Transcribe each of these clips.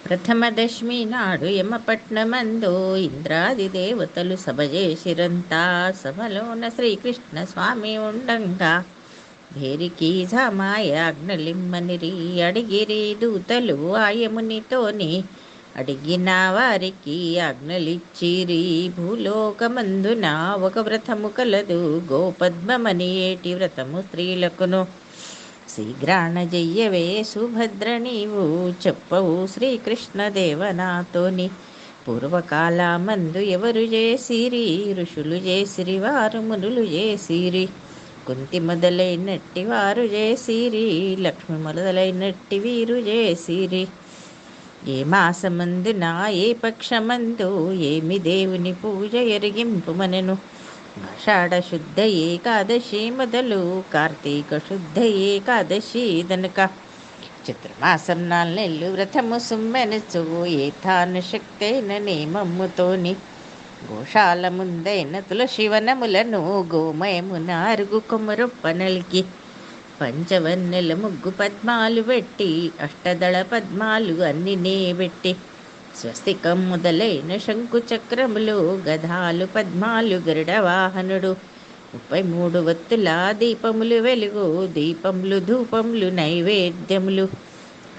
ప్రథమదశమి నాడు యమపట్నమందు ఇంద్రాది దేవతలు సభ చేసిరంతా. సభలోన శ్రీకృష్ణ స్వామి ఉండంగా భేరికి జామాయ ఆజ్ఞలిమ్మనిరి. అడిగిరి దూతలు ఆయమునితోని అడిగిన వారికి ఆజ్ఞలిచ్చిరి. భూలోకమందున ఒక వ్రతము కలదు, గోపద్మమని ఏటి వ్రతము స్త్రీలకును. శీఘ్రాణ జయ్యవే సుభద్ర నీవు చెప్పవు శ్రీకృష్ణదేవ నాతోని. పూర్వకాలమందు ఎవరు చేసిరి, ఋషులు చేసిరి, వారు మునులు చేసిరి. కుంతి మొదలైనట్టి వారు చేసిరి, లక్ష్మి మొదలైనట్టి వీరు చేసిరి. ఏ మాసమందున ఏ పక్షమందు ఏమి దేవుని పూజ ఎరిగింపుమనెను. ఆషాఢ శుద్ధ ఏకాదశి మొదలు కార్తీక శుద్ధ ఏకాదశి దనక. చిత్రమాసం 4 నెలలు వ్రతము సుమ్మెనచు ఏతాను శక్తైన నేమమ్ముతోని. గోశాల ముందైన తులసివనములను గోమయమున అరుగు కొమరొప్పనలికి. పంచవన్నెల ముగ్గు పద్మాలు పెట్టి అష్టదళ పద్మాలు అన్నినే పెట్టి. స్వస్తికం మొదలైన శంకు చక్రములు గదాలు పద్మాలు గరుడ వాహనుడు. 33 వత్తుల దీపములు వెలుగు, దీపములు ధూపములు నైవేద్యములు.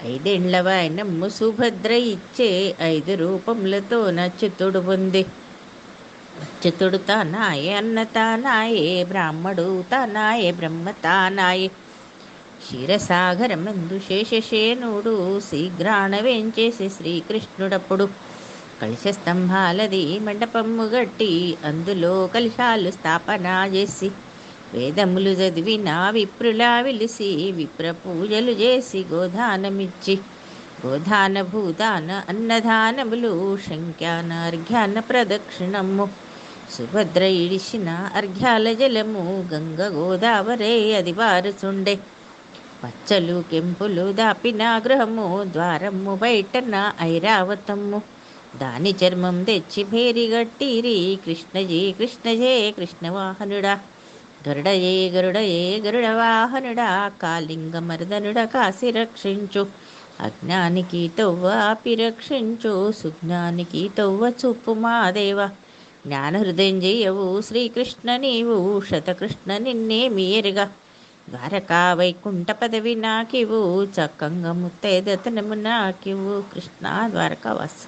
5 ఏండ్ల వాయనమ్ము సుభద్ర ఇచ్చే 5 రూపములతో నచ్చుతుడు పొంది. అచ్యుతుడు తానాయే, అన్న తానాయే, బ్రాహ్మడు తానాయే, బ్రహ్మ తానాయే. క్షీరసాగరమందు శేషశేనుడు శీఘ్రాణ వేంచేసి శ్రీకృష్ణుడప్పుడు. కలశ స్తంభాలది మండపము గట్టి అందులో కలశాలు స్థాపన చేసి. వేదములు చదివిన విప్రులా విలిసి విప్ర పూజలు చేసి గోదానమిచ్చి. గోదాన భూదాన అన్నదానములు శంఖ్యాన అర్ఘ్యాన ప్రదక్షిణము. సుభద్ర ఇడిసిన అర్ఘ్యాల జలము గంగ గోదావరే అది వారుచుండే. పచ్చలు కెంపులు దాపిన గృహము ద్వారము బయటన ఐరావతము. దాని చర్మం తెచ్చి భేరిగట్టిరి. కృష్ణజీ కృష్ణజే కృష్ణవాహనుడా. గరుడయే గరుడయే గరుడ వాహనుడా. కాళింగ మర్దనుడ కాసి రక్షించు. అజ్ఞానికి తొవ్వ ఆపి రక్షించు. సుజ్ఞానికి తొవ్వ చూపు మాదేవ. జ్ఞాన హృదయంజయవు శ్రీకృష్ణ నీవు. శతకృష్ణ నిన్నేమి ఎరుగా. ద్వారకా వైకుంఠ పదవి నాకివు. చక్కంగా ముత్తైదతనము నాకివు. కృష్ణ ద్వారకావాస.